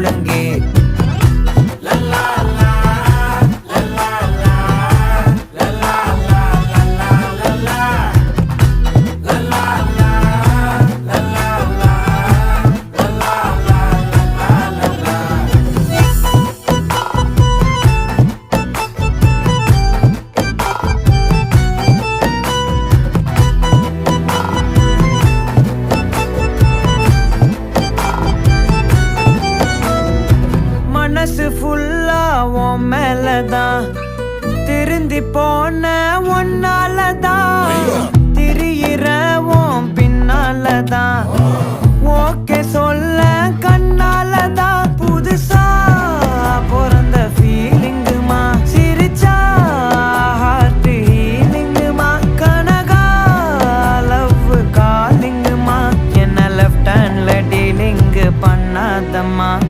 முழங்கே. மனசு ஃபுல்லா உன் மேலதான், திருந்தி போன ஒன்னாலதான், திரியிற உன் பின்னாலதான், ஓகே சொல்ல கண்ணாலதான்,